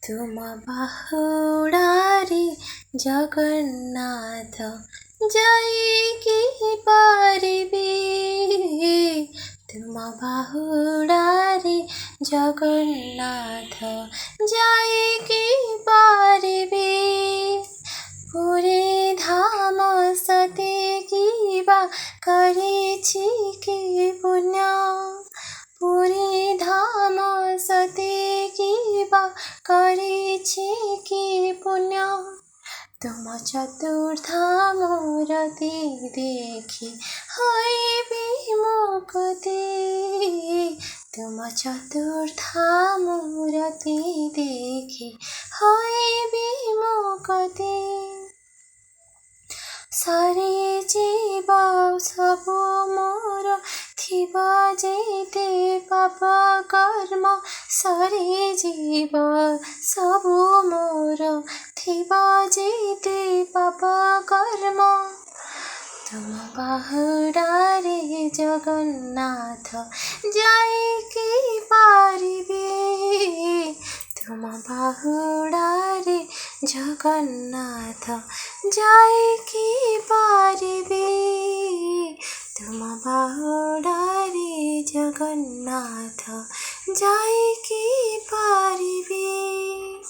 तुम बाहुड़ारे जगन्नाथ जाइकी पारिबे। तुम बाहुड़ारे जगन्नाथ जाइकी पारिबे। पुरी धाम सतेकिबा करिछि कि पुण्य। पुरी धाम सतेकिबा करिछि कि पुण्य। तुम चतुर्धाम रति देखि होइबि मुक्ति। तुम चतुर्धाम रति देखि होइबि मुक्ति। सारी जीव सबु मोर थिबा जेते पाप कर्म। सारी जीव सबु मोर थिबा जेते पाप कर्म। तुम बाहुड़ारे जगन्नाथ जाइकी पारिबे। तुम बाहुड़ारे जगन्नाथ जाइकी पारिबे। तुम बाहुड़ारे जगन्नाथ जाइकी पारिबे।